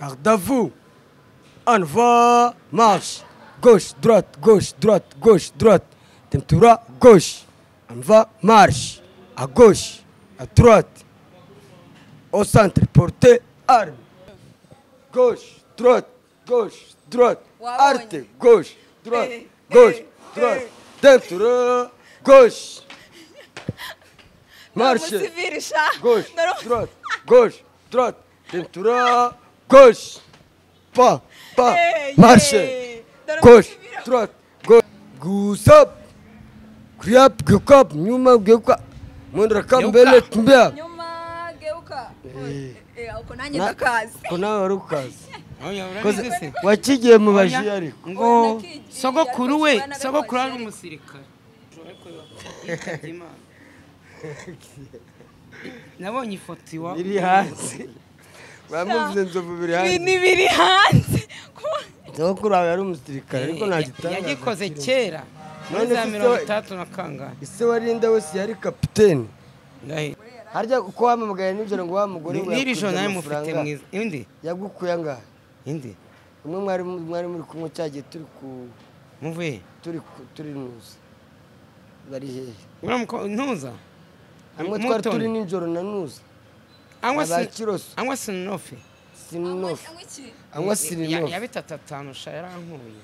Garde à vous. On va. Marche. Gauche, droite, gauche, droite, gauche, droite. Tempura, gauche. On va. Marche. À gauche. À droite. Au centre. Portez arme. Gauche, droite, gauche, droite. Arte. Gauche, droite, gauche, droite. Tempura, gauche. Marche. Gauche, droite, gauche, droite. Tempura, gauche. Pas, marche. Gauche, droite, gauche. Gusap. Kriap, gukap, nyuma, geuka. Mundra kambele tumbia. Nyuma geuka. Uko nanjye ndakazi. Ko nawe wari ukazi. Oya urabizi. Wakigiye mu baji ariko. Ngo sogokuru we, sogokuru ari umusirikare. Nabonye ifoto iwawe. Iri hanze. Bamuvuze nzovu biri hanze. Ni biri hanze. Sogokuru yari umusirikare ariko nta gitanga. Yagikoze kera. None za 30 na kangahe. Ise warinda wese yari kapiteni. Ndahe. Harya uko wamamagaye nijoro ngo wamugore we. Niri jo naye mufite mwiza. Indi? Yagukuye ngaha. Indi? Umwe mwari muri kumwe cyagiye turi ku Muvuye. Turi nuza. Bari hehe? Uramuko ntuza? Amwe twari turi nijoro na nuza. Angwa sinofi. Angwa sinofi. Yabitatanu sha yarankuye.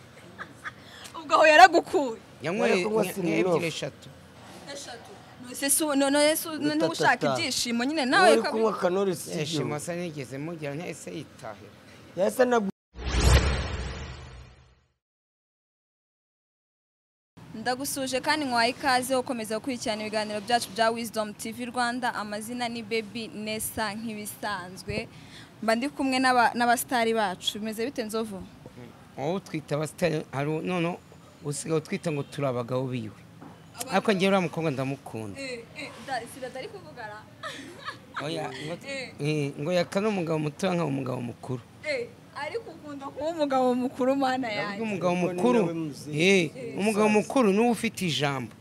Ubwo aho yaragukuye. Yanyweye nk'ebyiri eshatu. None ushaka ibyishimo nyine nawe ko kunywa kanori si ishimo asa nigeze mugira ntese yitahira. Yasa na Ndagusuje kandi nkwaye ikaze ukomeza gukurikirana ibiganiro byacu bya Wisdom TV Rwanda. Amazina ni Baby Nessa nk'ibisanzwe. Mba ndi kumwe n'abastari bacu. Bimeze bite Nzovu? Wowe twita abastari hari none usigaye twita ngo turi abagabo biwe. Ariko ngiye uriya mukobwa ndamukunda. Siratari kuvugara. Oya ngo yakana umugabo muto nka umugabo mukuru. Ariko ukunda kuba umugabo mukuru mana yanjye. Umugabo mukuru. Umugabo mukuru ni ufite ijambo.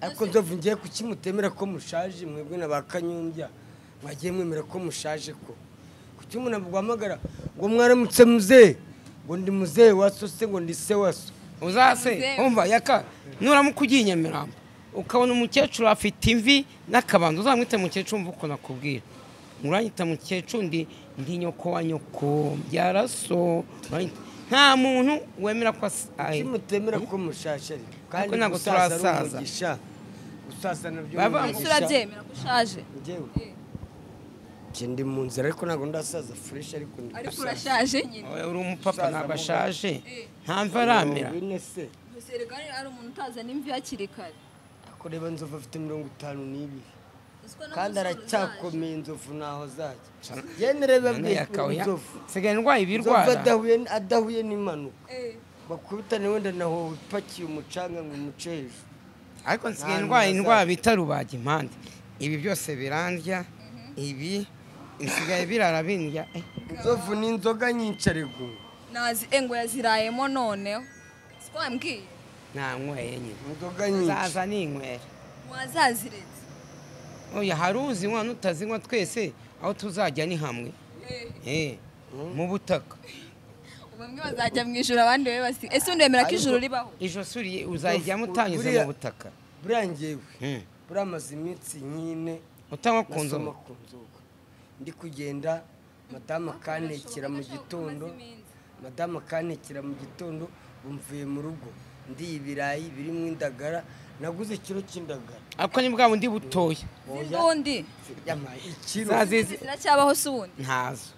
Ariko Nzovu ngiye kukimutemera ko mushaje mwebwe nabakanyumbya. Mwagiye mwemera ko mushaje ko. Kuki umuntu abwamagara ngo mwaramutse muze. Ngo ndi muze waso se ngo ndi se waso. Uzase umva yaka nuramukugiye Nyamirambo ukabona umukecuru afite imvi n'akabando uzamwite mukecuru umva uko nakubwira muranyita mukecuru ndi nyoko wa nyoko byaraso nta muntu wemera ko kimutemera ko mushashe kandi ntabwo turasaza gusaza nabyo urabyemera ko ushaje ndi mu nzira ariko ntabwo ndasaza fresh ariko urashaje nyine uri umupapa ntabwo ashaje nta mva aramera Serikali ari umuntu utazana imvi hakiri kare. Akoreba Nzovu afite 52 kandi aracyakomeye Nzovu naho zajya yenereba Nzovu sigaye ndwaye ibirwara adahuye n'impanuka bakubitane wenda naho pakiye umucanga ngo umuceje ariko nsigaye ndwaye indwara bita rubaga impande ibi byose birandya ibi nsigaye birara bindya Nzovu ni inzoga nyinshi ariko nazi ngo yazirayemo noneho twambwiye nta nkweye nyine inzoga nyinshi zaza n'inkwera wazaziretse oya haruzi mwana utazinywa twese aho tuzajya ni hamwe mu butaka bamwe bazajya mu ijuru abandi we basi ese ndemera ko ijuru ribaho ijosuri uzajya mutanyuze mu butaka burangewe buramaze iminsi nyine utanywa ku nzoga ndi kugenda madama kanekera mu gitondo bumvuye mu rugo ndi ibirayi birimo indagara naguze kilo cy'indagara ariko ni bwa bundi butoya undi ikiro ziracyabaho se ubundi ntazo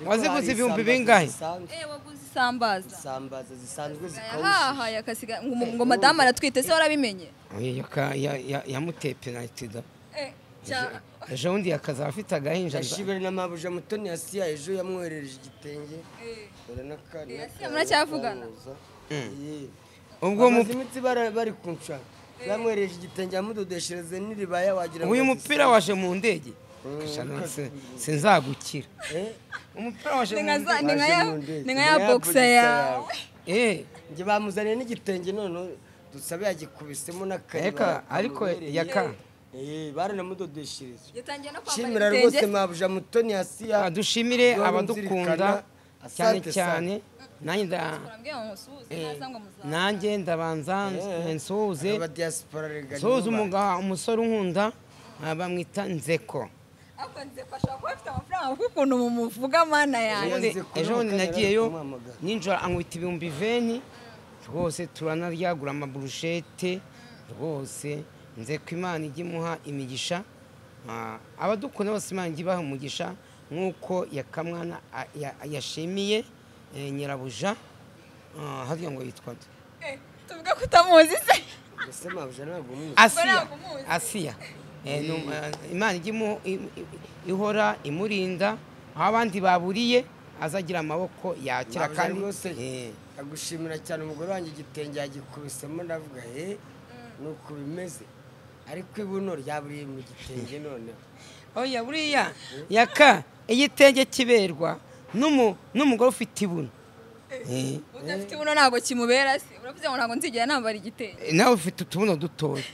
waziguze ibihumbi bingahe waguze isambaza zisanzwe zikawushye yakasiga ngo madama aratwite se warabimenye yamuteye penalty da ejo bundi yakazaba afite agahinja yashibere n'amabuja mutoni Asiya ejo yamwoherereje igitenge muracyavugana ubwo imitsi bari kunshaka yamwoherereje igitenge yamudodeshereze n'iribaya wagira uyu mupira waje mu ndege sinzagukira umupira waje mu ndege ni nka ya boxer yawe nge bamuzaniye n'igitenge none dusabe yagikubisemo n'akariba ariko yaka baranamudodeshereza yatangiye no shimira kwambara rwose ibitenge mabuja mutoni hasiya dushimire Duhora abadukunda nzirikana. cyane Asante cyane nanjye urambwiye ngo nsuhuze naza ngo muzaza nanjye ndabanza nsuhuze abadiaspora regani nsuhuze umusore unkunda bamwita Nzeko. ariko nze ko ashobora kuba afite amafaranga kuko ukuntu mumuvuga mana yanjye ejo bundi nagiyeyo ninjoro ankubita ibihumbi 20 rwose turanaryagura amaburushete rwose Nzeko Imana ijya imuha imigisha abadukunda bose Imana ijya ibaha umugisha nk'uko Yakamwana yashimiye nyirabuja hariya ngo yitwa tuvuga ko utamuzi se ese mabuja ntabwo muzi Asiya Imana ijya ihora imurinda aho abandi baburiye azagira amaboko yakira kandi agushimira cyane umugore wanjye igitenge yagikubisemo ndavuga nuko bimeze ariko ibuno ryaburiye mu gitenge noneho oya buriya Yaka igitenge kiberwa n'umugore ufite ibuno udafite ibuno ntabwo kimubera se uravuze ngo ntabwo nzigera nambara igitenge nawe ufite utubuno dutoya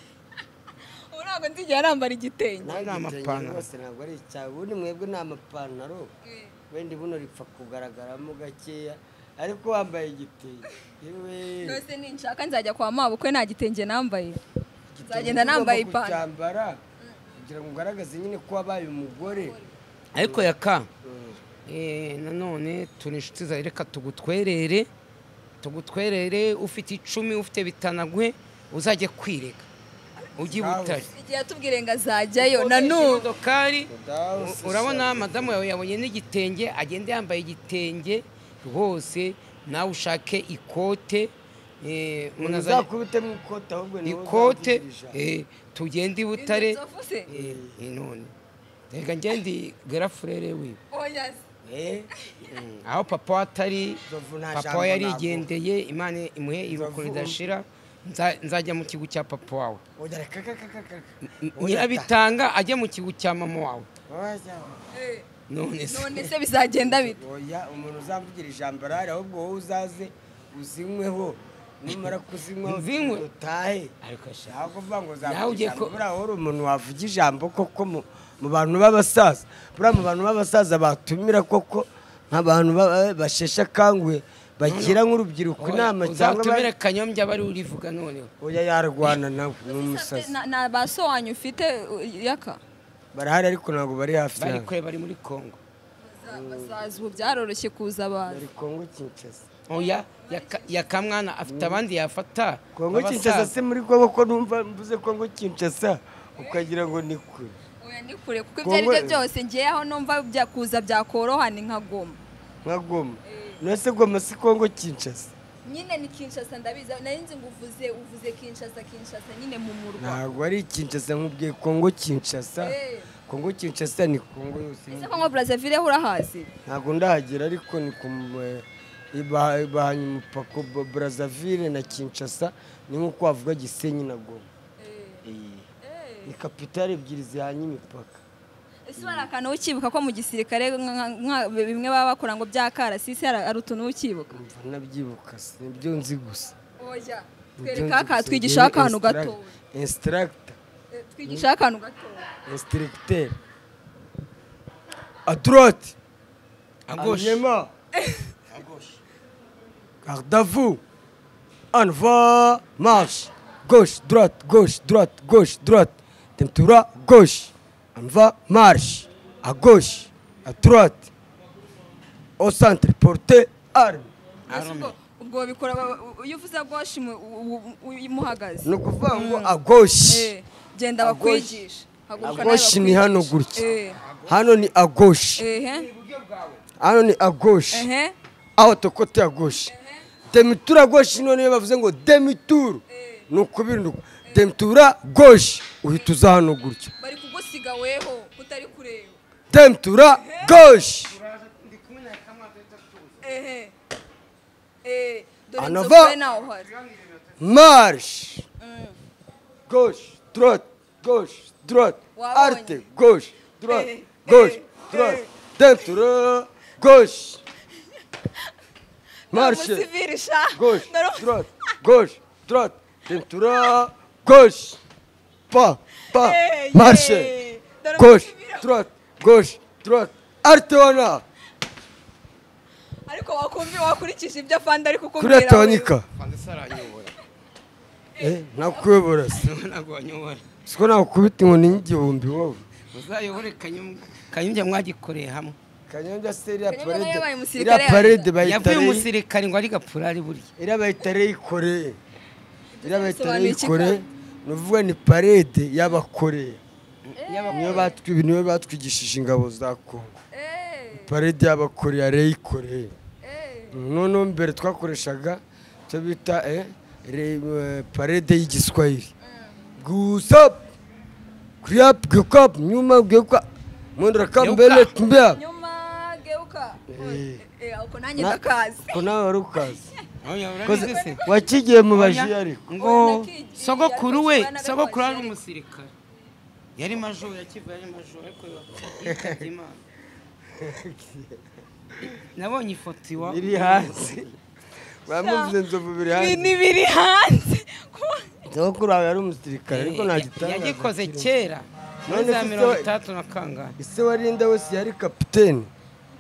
ubu ntabwo nzigera nambara igitenge ni amapantaro rwose ntabwo ari icyawe ubundi mwebwe ni amapantaro wenda ibuno ripfa kugaragaramo gakeya ariko wambaye igitenge rwose ninshaka nzajya kwa mabukwe nta gitenge nambaye nzagenda nambaye ipantaro kugira ngo ugaragaze nyine ko wabaye umugore ariko Yaka nanone turi inshuti zawe reka tugutwerere ufite 10 ufite bitanagwe uzajye kwirega ujye Butare igihe atubwire ngo azajyayo na n'ubu urabona madamu yawe yabonye n'igitenge agenda yambaye igitenge rwose nawe ushake ikote muzakubite mu ikote ahubwo ikote tugende Butare none reka ngende gerafurere wiwe aho papa atari papa yarigendeye Imana imuhe iruko ridashira nzajya mu kigo cya papa wawe nyirabitanga ajya mu kigo cya mama wawe none se bizagenda bite oya umuntu uzamvugira ijambo arari ahubwo wowe uzaze uzinyweho numara kuzinywa utahe ariko ashaka kuvuga ngo uzavugira buriya wowe umuntu wavuga ijambo koko mu bantu b'abasaza buriya mu bantu b'abasaza batumira koko nk'abantu basheshe akanguhe bakira nk'urubyiruko inama cyangwa uzatumire Kanyombya bari urivuga noneho oya yarwana nawe n'umusazi na baso wanyu ufite Yaka barahari ariko ntabwo bari hafi bari kure bari muri Kongo bazaza ubu byaroroshye kuza abantu bari Kongo Kinshasa oya Yakamwana afite abandi yafata Kongo Kinshasa se muri Kongo ko numva mvuze Kongo Kinshasa ukagira ngo ni kure oya ni kure kuko ibyo ari byo byose ngiye aho numva bya kuza byakoroha ni nka Goma nose Goma si Kongo Kinshasa nyine ni Kinshasa ndabiza narinzi ngo uvuze Kinshasa nyine mu murwa ntabwo ari Kinshasa nkubwiye Kongo Kinshasa Kongo Kinshasa ni Kongo yose ese Kongo Brazzaville ho urahazi ntabwo ndahagera ariko ni bahanye umupaka Brazzaville na Kinshasa ni nk'uko wavuga Gisenyi na Goma ni kapitale ebyiri zihanye imipaka ese hari akantu ukibuka ko mu gisirikare bimwe baba bakora ngo byakarasisi hari utuntu ukibuka nabyibuka nibyo nzi gusa oya twereka twigisha akantu gato instructor twigisha akantu gato instructeur à droite à gauche garde à vous en va marche gauche droite gauche droite tempura gauche on va marche à gauche à droite au centre portez arme ubwo bikora iyo uvuze gauche muhagaze no kuvuga ngo à gauche genda bakwigisha à gauche ni hano gutya hano ni à gauche hano ni à gauche aho to côté à gauche demi-tour à gauche none bavuze ngo demi-tour nuko birinduka demi-tour à gauche uhita uza hano gutya bari kugusiga weho utari kureba demi-tour à gauche en avant marche gauche droite arte gauche droite demi-tour à gauche marche gauche droite demi-tour à gauche pas pas, marche, gauche, droite, gauche, droite, artona, ariko wakurikije ibyo afande ari kuri kukubwira tonika. Fandesa aranyobora. Nakuyobora se. Ntabwo wanyobora. Siko nakubita inkoni y'igihumbi wowe. Uzayobore Kanyombya mwagikoreye hamwe. Kanyombya se iriya Kanyombya nawe yabaye parede. umusirikare Iriya parede Yavuye bayitare. umusirikare ngo ari gapurari burya. Iriya bayitare yikoreye. Iriya bayitare Bisobanuye iki yikoreye. Nuvuga ni parede y'abakoreye. Niyo batwigishije ingabo za Kongo. Parede y'abakoreye arayikoreye. Noneho mbere twakoreshaga cyo bita parede y'igiswahili. Gusa kriap gukap nyuma geuka mwendera kambele tumbea nyuma geuka uko nanjye ndakazi ko nawe wari ukazi Oya urabizi. wakigiye mu baji ariko Ngo sogokuru ari umusirikare. Yari majoro yakiva yari majoro ariko yitabye Imana. Nabonye ifoto iwa. biri hanze bamuvuze nzovu biri hanze ni biri hanze sogokuru wawe yari umusirikare ariko nagitanga yagikoze kera. None None za se 30 na kangahe. ise warinda wese yari kapiteni.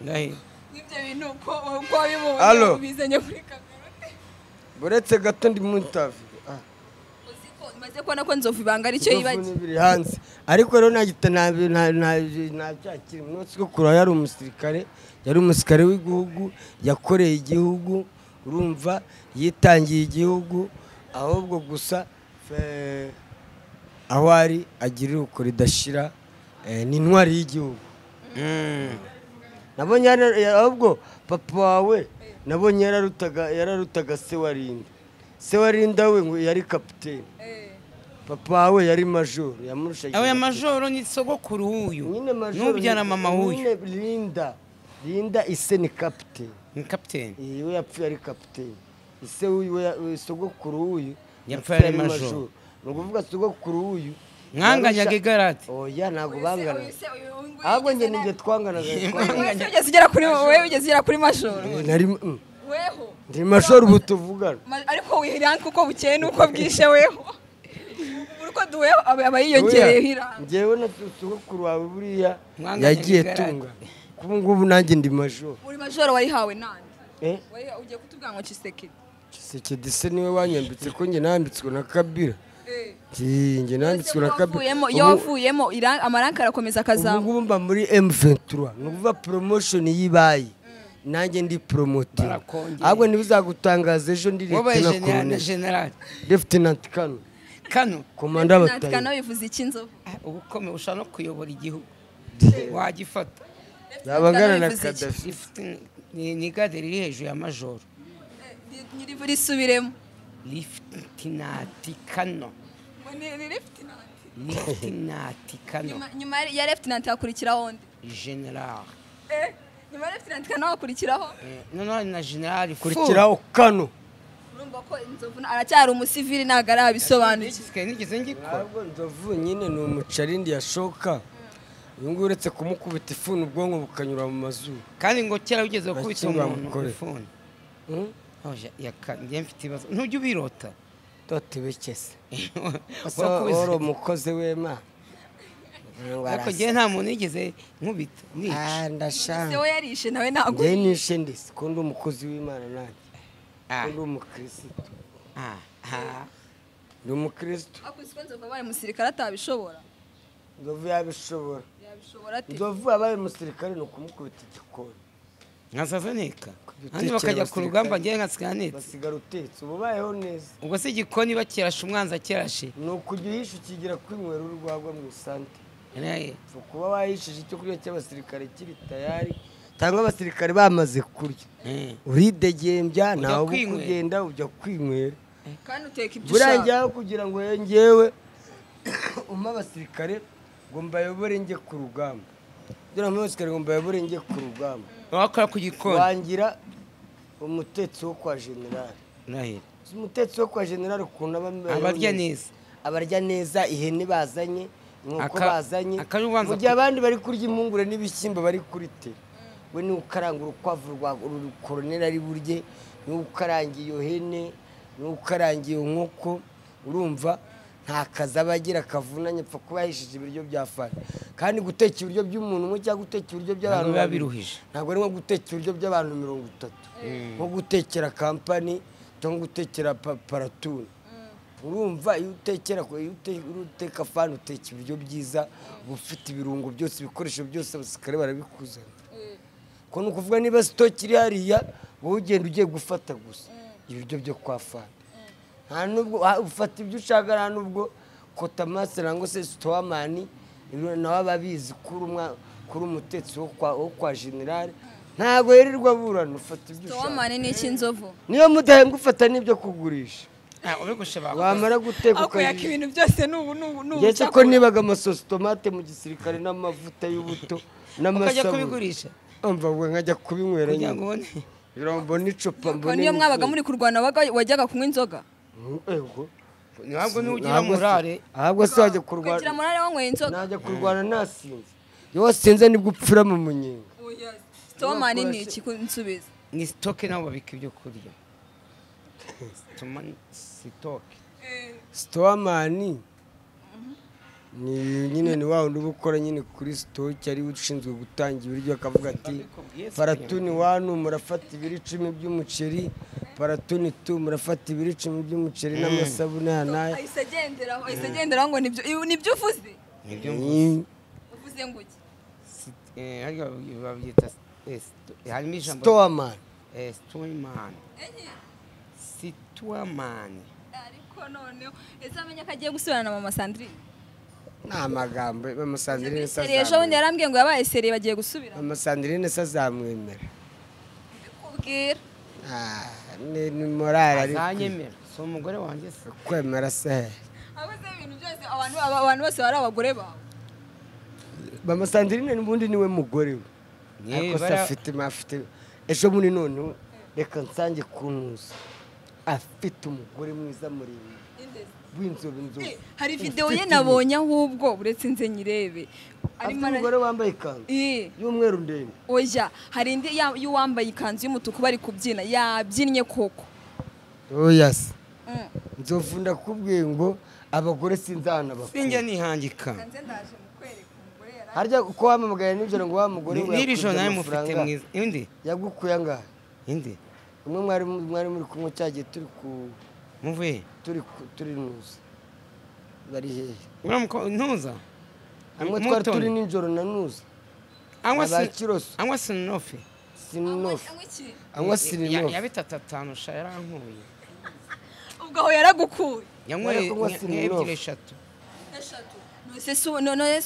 Ndahiro. ibyo bintu uko wabibonye Allo. ubizanye kuri kamera buretse gato ndi mu interview uziko maze kubona ko nzovu ibanga aricyo yibagiye biri hanze ariko rero nagita nta cyakiri munsi ko kura yari umusirikare w'igihugu yakoreye igihugu urumva yitangiye igihugu ahubwo gusa aho ari agira uko ridashira ni intwari y'igihugu nabonye ahubwo papa wawe nabonye yararutaga se warinda we ngo yari kapiteni papa wawe yari majoro yamurushaga Awe majoro ni sogokuru huyu. nyine majoro Nubyana mama huyu. Linda ise ni kapiteni Ni captain. we yapfuye ari kapiteni ise we sogokuru huyu Yapfuye ari majoro. ni ukuvuga sogokuru huyu Mwanganyaga igarati. oya ntabwo bangana ahubwo njye nijye twanganaga wigeze ugera kuri majoro weho ndi majoro ubu tuvugana ariko wiranka uko bukeye nuko bwishe weho uko duweho aba yiyongereye hiranga njyewe na sogokuru wawe buriya Mwanganyaga yagiye igarati. tunga kubu ngubu nanjye ndi majoro uri majoro wayihawe nande ugiye kutubwira ngo Kisekedi Kisekedi se niwe wanyambitse ko njye nambitswe na Kabila njye nambitswe na Kabila iyo wavuyemo amaranka arakomeza akazamuka ubu ngubu mba muri M23 ni ukuvuga promotion yibaye nanjye ndi promoting Barakongera. ahubwo ntibizagutangaza ejo ndi Wabaye Lieutenant general. Lieutenant Kano Kano. komanda Kano batayi bivuze iki nzovu Ubukome ushaka no kuyobora igihugu. Wagifata. yabagana na bivuze iki? Gaddafi Ni gade riri hejuru ya majoro. nyirivu risubiremo Lieutenant Kano. Lieutenant Kano. nyuma ya Lieutenant hakurikiraho undi General. nyuma ya Lieutenant Kano hakurikiraho Noneho na general kurikiraho Kano urumva ko inzovu aracyari umusivili ntabwo arabisobanukiwe nigeze ngikora. ntabwo nzovu nyine ni umucarindi yashoka uyu nguyu uretse kumukubita ifuni ubwonko bukanyura mu mazuru Kandi ngo kera ugeze gukubita Bakingura umuntu mukore. ifuni. Njye mfite ibibazo. Ntujya ubirota. totibekese Wakubise. oro umukozi w'Imana Ariko njye nta muntu yigeze nkubita. Nica. ndashaka se we yarishe nawe ntabwo njye nishe ndetse ko ndi umukozi w'Imana nanjye Ah. ko ndi umukirisitu Ah. ndi umukirisitu akuzi ko nzovu abaye umusirikare atabishobora nzovu yabishobora yabishobora ate nzovu abaye umusirikare ni ukumukubita igikoni Nkasaza nika. Utekera Handi bakajya ku abasirikare. rugamba njye nkasigara nitse. basigara utetse uba ubayeho neza Ubwo se igikoni bakirashe umwanzi akirashe. ni ukujya uhisha ukigira kwinywera urwagwa mu isante Naye. kuba wahishije icyo kurya cy'abasirikare kiri tayari cyangwa abasirikare bamaze kurya uridegembya ntawe uba kwinywera. kugenda ujya kwinywera kandi uteka ibyo buriya ushaka njyaho kugira ngo yengewe umpe abasirikare ngo mbayobore njye ku rugamba kugira ngo umpe abasirikare ngo mbayobore njye ku rugamba Wakora ku gikoni. wangira umutetsi wo kwa generali Nahe. umutetsi wo kwa generali ukuntu aba Abarya neza. abarya neza ihene bazanye inkoko bazanye akarubanza mu gihe abandi bari kurya impungure n'ibishyimbo bari kuri te we ni ukaranga urukwavu rwa koroneri ari burye ni ukaranga iyo hene ni ukaranga iyo nkoko urumva nta kazi aba agira kavunanye apfa kuba yahishije ibiryo bya fani kandi guteka ibiryo by'umuntu umwe cyangwa guteka ibiryo by'abantu biba biruhije ntabwo ari nko guteka ibiryo by'abantu 30 nko gutekera kampani cyangwa gutekera paratuni urumva iyo uteka fani uteka ibiryo byiza uba ufite ibirungo byose ibikoresho byose abasirikare barabikuzana ko ni ukuvuga niba sitoki iri hariya wowe ugenda ugiye gufata gusa ibiryo byo kwa fani nta nubwo ufata ibyo ushaka nta nubwo kotamase nangwa se sitowamani nawe ababizi kuri umutetsi wo kwa generale ntabwo yirirwa burana ufata ibyo ushaka sitowamani ni icy'inzovu niyo mudahenga ufata n'ibyo kugurisha ubigushe bakoze wamara guteka akuyaka ibintu byose n'ubu ndetse ko nibaga amasosi tomate mu gisirikare n'amavuta y'ubuto ukajya n'amasabune kubigurisha umva we nkajya kubinywera kugira ngo nyine ubone mbona icupa mbona niyo mwabaga muri kurwana wajyaga kunywa inzoga ntabwo niwe ugira morale ahubwo se wajya kurwana ukagira morale wanyweye inzoga najya kurwana nasinze iyo wasinze nibwo upfira mu munyenga sitowamani ni iki nsubiza ni sitoke nabo babika ibyo kurya sitoke sitowamani ni nyine ni wa wundi uba ukora nyine kuri sitoke ari ushinzwe gutanga ibiryo akavuga ati paratuni wanu murafata ibiro 10 by'umuceri paratuni tu murafata ibiro 10 by'umuceri n'amasabune hanaya ahise agenderaho ngo nibyo uvuze nibyo uvuze ngo iki hariya babyita harimo ijambo sitowamani situamani ariko noneho ese amenya ko agiye gusubirana na mama Sandrine nta magambo mama Sandrine ejo bundi yarambwiye ngo yabaye seriye bagiye gusubira mama Sandrine se azamwemera bikubwira ni morale ari azanyemera si umugore wanjye se kwemera se abuze ibintu byose abantu bose bari abagore bawe mama Sandrine n'ubundi niwe mugore we ariko se afite ejo bundi none reka nsange kuntuza afite umugore mwiza muremure w'inzobe hari video ye nabonye ahubwo uretse nze nyirebe arimo umugore wambaye ikanzu y'umweru ndende oya hari indi y'uwambaye ikanzu y'umutuku bari kubyina yabyinnye koko oya se nzovu ndakubwiye ngo abagore sinzana bakuru sinjya nihangika kanze ndaje mukwereka umugore harya uko wamamagaye nijoro ngo wa mugore we n'irijo nawe mufite mwiza indi yagukuye angahe indi umwe mwari muri kumwe cyagiye turi ku muvuye turi nuza bari hehe ntuza amwe twari turi nijoro na nuza angwa sinofi angwa sinofi ya bitatanu sha yarankuye ubwo aho yaragukuye yanyweye nk'ebyiri eshatu none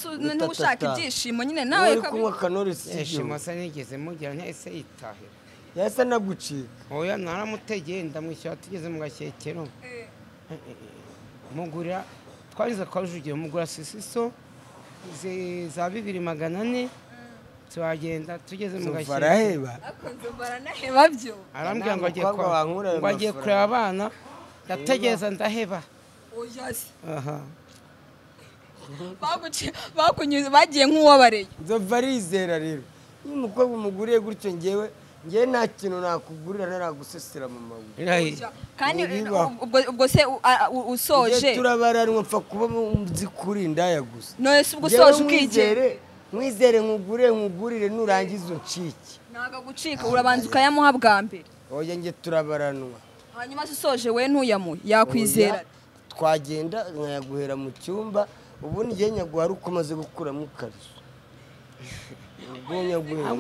ushaka ibyishimo nyine nawe uri kunywa kanori ishimo asa nigeze mugira ntese yitahira yasa nagucika oya naramutegeye ndamwishyura tugeze mu gashyekero mugura twariza kwa Rujugira mugura sisiso za 2400 tuhagenda tugeze mu gashyekero baraheba baranaheba byo arambwira ngo agiye kureba abana ndategereza ndaheba oya se aha bakunyuze bagiye nk'uwabareye nzova arizera rero iyo umukobwa umuguriye gutyo ngewe nta kintu nakugurira naragusesera mu mabuye kandi ubwo se usoje turabaranwa mpfa kuba nzi kuri indaya gusa none se ubwo usoje ukigera mwizere nkugurire nurangiza uncike ntago gucika urabanza ukayamuha bwa mbere oya nge turabaranwa hanyuma se usoje we ntuyamuhe yakwizera twagenda nkayaguhera mu cyumba ubundi ngiye nyaguha ari uko umaze gukuramo ikariso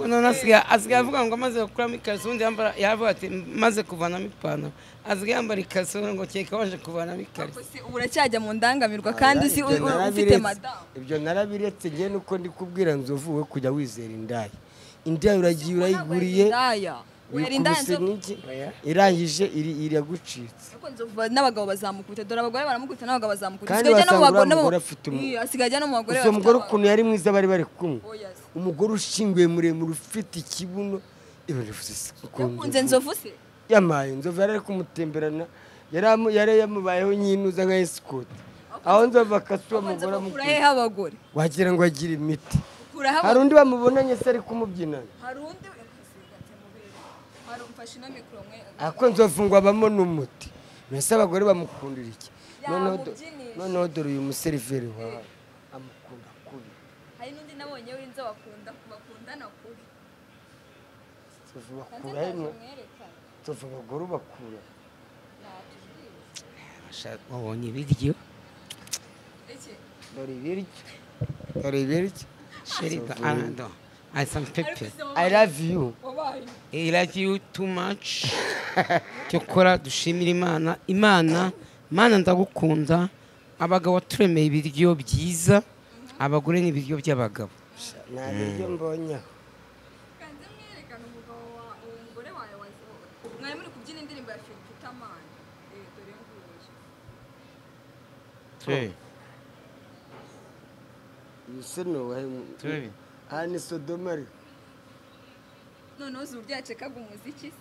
none asigaye avuga ngo amaze gukuramo ikariso ubundi yavuga ati maze kuvanamo ipantaro asigaye yambara ikariso ngo keka waje kuvanamo ikariso ubu uracyajya mu ndangamirwa kandi ufite madamu ibyo narabiretse ngewe nuko ndi kubwira nzovu we kujya wizera indaya indaya uragiye urayiguriye irangije iragucitse n'abagabo bazamukubita dore abagore baramukubita n'abagabo bazamukubita kandi wasanga umugore afite asigaye ajya no mu bagore bafite umugore ukuntu yari mwiza bari kumwe umugore ushinguye muremure ufite ikibuno yakunze nzovu se yamaye nzovu yari ari kumutemberana yari yamubayeho nyinuza nka esikoti aho nzovu akasuba umugore amukubita abagore wagira ngo agire imiti hari undi bamubonanye se ari kumubyinana hari undi ako nzovu ngo abamo n'umuti mbese abagore bamukundira iki yamubyinisha. noneho dore uyu museriveri wawe amukunda kubi. Hari n'undi nabonye w'inzo bakundana kubi. bakura hino tuva abagore bakura. wabonye ibiryo dore ibiryo Sheriba Arando and some pepper. I love you. I love you too much. Cyokora dushimira Imana ndagukunda. Abagabo turemeye ibiryo byiza, abagore ni ibiryo by'abagabo. Nta biryo mbonye. Kanze mwerekana umugabo wa umugore wawe mwari muri kubyina indirimbo ya Fitamani. Dore nguye. Yuseno wahe. Ani Sodomari. Noneho zurya yacekaga umuziki.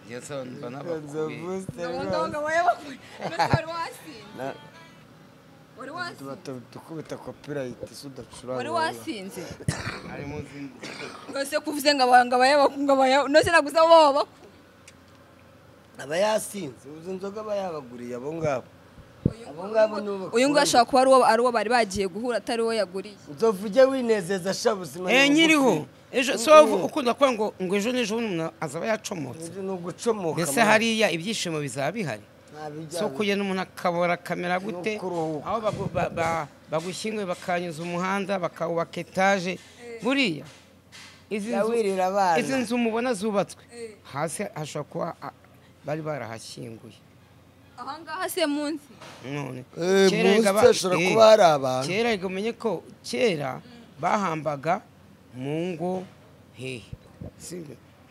Yeso mbana Ngabanga wayabakuri. Wari wasinze. Wari wasinze. Tukubita copyright sudacuranga. Wari wasinze. ari muzindi. Nose kuvuze ngabanga bayabakungabaya. Nose naguze baba. Abayasinze uzi inzoga bayabaguriye abo ngabo. Abo ngabo nuko. Uyu ngashaka kuba ari uwo bari bagiye guhura atari wo yaguriye. Nzovuge winezeza shabuzima. Nyiriho. Ejo so ukunda kwa ngo ejo nejo umuntu azaba yacomotse. Ejo no gucomoka. Mbese hariya ibyishimo bizaba bihari. So kugenda umuntu akabora kamera gute aho bagushyingwe bakanyuza umuhanda bakawubaka etaje buriya izi nzu mubona zubatswe hasi hashobora kuba bari barahashyinguye ahangaha se munsi none kuba hari abantu kera umenye ko kera bahambaga mu ngo hehe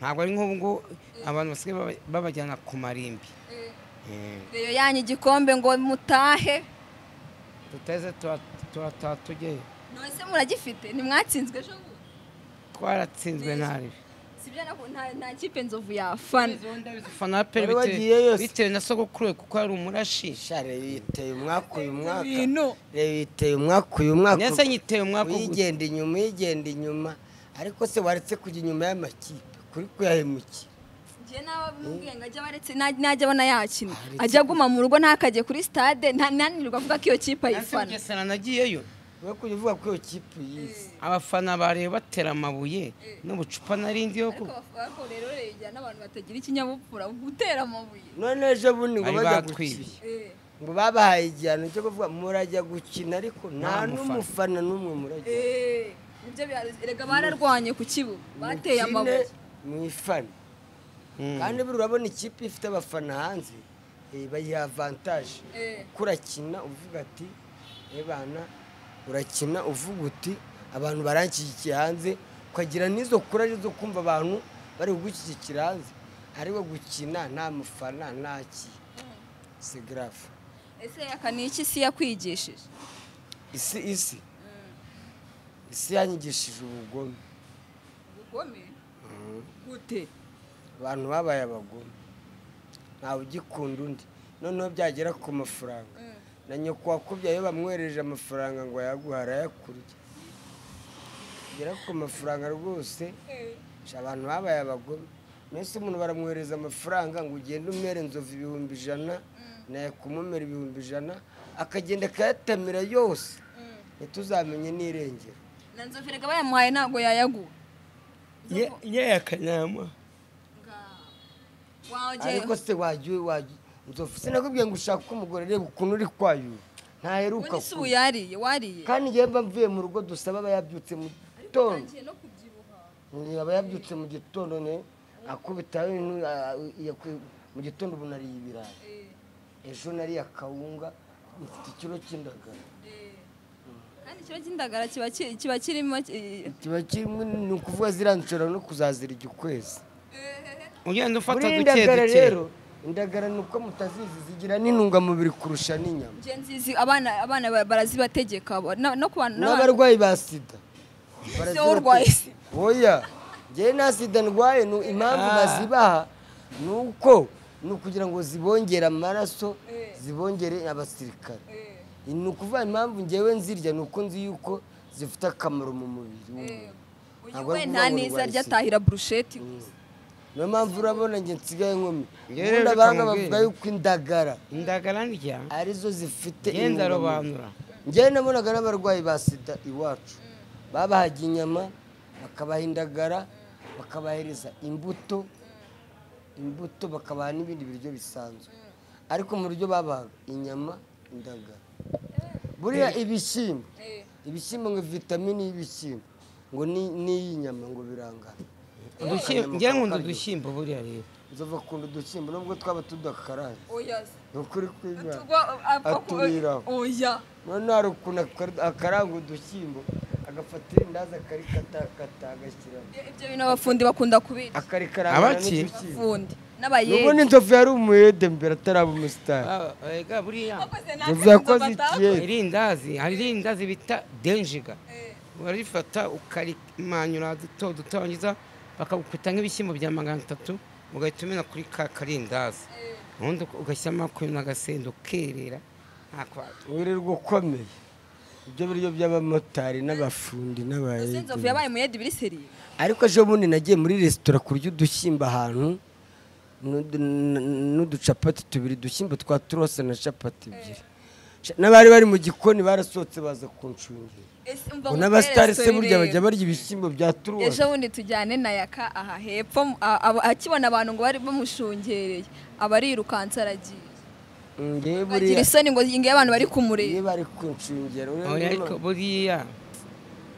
ntabwo ari nk'ubu ngo abantu basigaye babajyana ku marimbi. Reyo yanyu igikombe ngo mutahe tuteze turatatugeyo. None muragifite ntimwatsinzwe ejo twaratsinzwe ntari sibyo nta kipe Nzovu yafana fana pere bitewe na sogokuru kuko ari umurashi share yiteye umwaka uyu mwaka yiteye umwaka uyu mwaka nese nyiteye umwaka yigenda inyuma ariko se waretse kujya inyuma y'amakipe kuri kuyahemuki najya abona yakina ajya aguma mu rugo ntakajye kuri stade ntananirwa avuga ko iyo kipe ayifana. Ngesera nagiyeyo we kuvuga ko iyo kipe yize abafana bareba batera amabuye n'ubucupa narindi yo ko rero rejya n'abantu batagira ikinyabupfura gutera amabuye. None ejo bundi ngo bajya gukina ngo babahaye igihano cyo kuvuga murajya gukina ariko nta n'umufana n'umwe murajya. Nibyo erega bararwanye ku kibuga bateye amabuye mu ifana. Kandi urabona ikipe ifite abafana hanze bayiha avantage kurakina uvuga ati bana urakina uvuga uti abantu baranshyigikiye hanze ukagira n'izo kuraje zo kumva abantu bari kugushyigikira hanze ariwe gukina nta mufana ntaki c'est grave. Ese yakani iki si yakwigishije isi yanyigishije ubugome gute abantu babaye abagome ntawe ugikunda undi noneho byagera ku mafaranga na nyoko wakubyaye bamwereje amafaranga ngo yaguhara yakurya gera ku mafaranga rwose abantu babaye abagome. Nese umuntu baramwereza amafaranga ngo ugende umere Nzovu 100 naye kumumera 100 akagenda akayatamira yose ntituzamenye n'irengero. na Nzovu rega bayamuhaye ntabwo yayaguha yakanama ariko se wagiye Nzovu sinakubwiye ngo ushaka umugore reba ukuntu uri kwayo ntaheruka ubu nisu yariye wariye kandi ngiye mvuye mu rugo dusaba abayabyutse mu gitondo abayabyutse mu gitondo ne akubita mu gitondo ubu nariye ibirayi ejo nari akawunga mfite ikiro cy'indagara kandi ikiro cy'indagara kiba kirimo ni ukuvuga ziranshora no kuzazira igikwezi ugenda ufata rero indagara nuko mutazizi zigira n'intungamubiri kurusha n'inyama. Nzizi abana barazibategeka no kubana n'abarwayi ba sida urwaye sida. Oya ngiye nta sida ndwaye impamvu bazibaha nuko kugira ngo zibongere amaraso zibongere abasirikare. Ni ukuvuga impamvu ngewe nzirya nuko nzi yuko zifite akamaro mu mubiri w'umuntu. Uyu we nta niza ryatahira brusheti niyo mpamvu urabona njye nsigaye nkumi Njyewe ubundi reka abahanga nkubwire. bavuga yuko indagara ndya arizo zifite genda intungamubiri. robanura njyewe nabonaga n'abarwayi ba sida iwacu babahaga inyama bakabaha indagara bakabahereza imbuto bakabaha n'ibindi biryo bisanzwe ariko mu buryo babahaga inyama indagara buriya ibishyimbo ngo vitamini y'ibishyimbo ngo n'iy'inyama ngo birangana njyewe nkunda udushyimbo buriya rero nzova kunda udushyimbo nubwo twaba tudakaraye oya ni ukuri kw'Imana aturiraho oya none hari ukuntu akaranga udushyimbo agafata irindazi akarikatakata agashyiramo ibyo bintu abafundi bakunda kubirya akarikarangana n'udushyimbo abafundi n'abayede n'ubundi inzovu yari umuyede mbere ataraba umusitari buriya inzovu yakoze ikiyede hari irindazi bita denjiga urarifata ukarimanyura duto duto wangiza bakagukubita nk'ibishyimbo bya 300 ugahita umena kuri ka karindazi ubundi ugashyiramo akuntu n'agasenda ukerera wirirwa ukomeye ibyo biryo by'abamotari n'abafundi n'abayede inzovu yabaye umuyede ibiri seriye ariko ejo bundi nagiye muri resitora kurya udushyimbo ahantu n'uducapati tubiri udushyimbo twa turose na capati ebyiri n'abari bari mu gikoni barasohotse baza kuncungira ngo n'abasitari se burya bajya barya ibishyimbo bya turose ejo bundi tujyane na Yaka aha hepfo akibona abantu ngo bari bamushungereye aba arirukanse aragiye agira isoni ngo ngiye abantu bari kumureba iyo bari kuncungira ariko buriya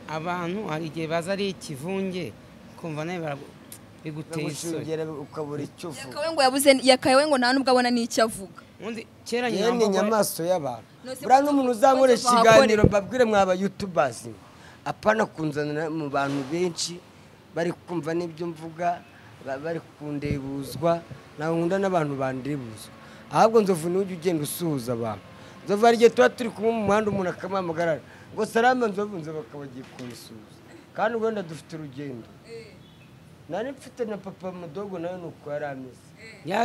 abantu hari igihe baza ari ikivunge kumva nawe biguteye isoni ukabura icyo uvuga Yakawe ngo nta nubwo abona n'icyo avuga kera ni inyamaswa y'abantu buriya n'umuntu uzankoresha ikiganiro mbabwire mwaba yutubazi apana kunzanira mu bantu benshi bari kumva n'ibyo mvuga bari kundebuzwa ntabwo nkunda n'abantu bandebuzwa ahubwo nzovu n'ujya ugenda usuhuza abantu nzovu hari igihe tuba turi kumwe mu muhanda umuntu akamuhamagarara ngo salama nzovu bakaba bagiye kumusuhuza kandi wenda dufite urugendo nari mfite na papa mudogo nawe nuko yari ameze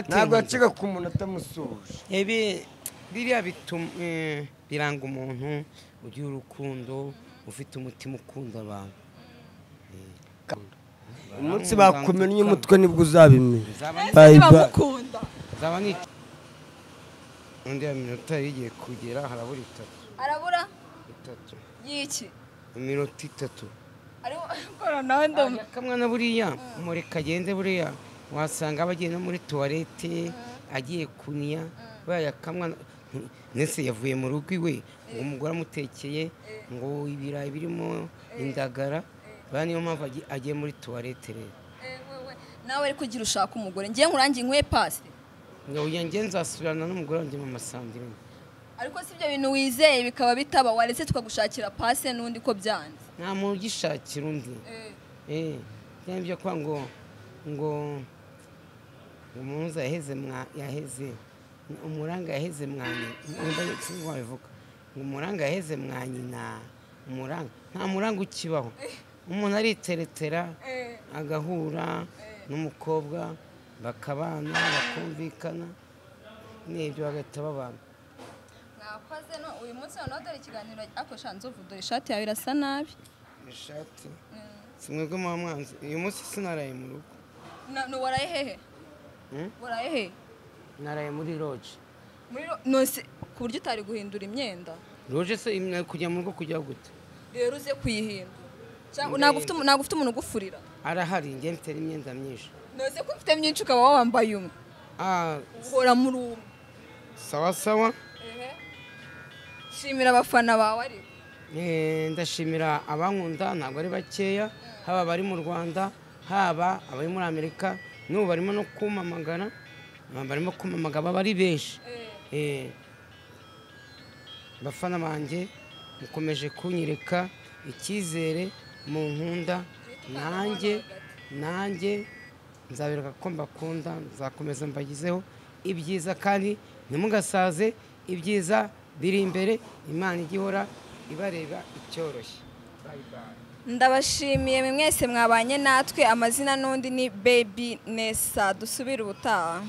ntabwo yaciga ku muntu atamusuhuje biriya biranga umuntu ugira urukundo ufite umutima ukunda abantu umunsi bakumennye umutwe nibwo uzabimenya bamukunda zaba ni undi ya minota igiye kugera harabura 3 arabura 3 yiki iminota 3 kamwana buriya mureka agende buriya wasanga abagiye no muri toilette agiye kuniya baya kamwana nese yavuye mu rugo iwe ngo umugore amutekeye ngo ibirayi birimo indagara baniyo mpamvu agiye muri toilette rero nawe ari kugira ushaka umugore ngiye nkurangiye nkwe pasi ngo yanjye nzasubirana n'umugore wanjye mu masandire ariko si ibyo bintu wizeye bikaba bitaba waretse tukagushakira pasi n'undi ko byanze nta muntu ugishakira undi byari byo kwa ngo umuntu yaheze umuranga yaheze mwanya ngo umuranga yaheze mwanyina umuranga nta muranga ukibaho umuntu ariteretera agahura n'umukobwa bakabana bakumvikana n'ibyo bagahita babana nakoze no uyu munsi noneho dore ikiganiro akosha nzovu dore ishati yawe irasa nabi ishati simwebwe mu mwanzi uyu munsi sinaraye mu rugo waraye hehe waraye hehe naraye muri lodge nose ku buryo utari guhindura imyenda lodge se kujya mu rugo kujya gute rero uze kuyihindura cyangwa ntabwo ufite umuntu ugufurira arahari njye mfite imyenda myinshi nose ko ufite myinshi ukaba wambaye umwe uhora muri umwe sawa sawa shimira abafana bawe ariko ndashimira abankunda ntabwo ari bakeya haba abari mu Rwanda haba abari muri Amerika n'ubu barimo no kumamagara baba ari benshi bafana banjye mukomeje kunyereka icyizere mu nkunda nanjye nzabereka ko mbakunda nzakomeza mbagizeho ibyiza kandi ntimugasaze ibyiza biri imbere Imana igihora ibareba icyoroshye ndabashimiye mwese mwabanye natwe amazina n'undi ni Baby Nessa dusubire ubutaha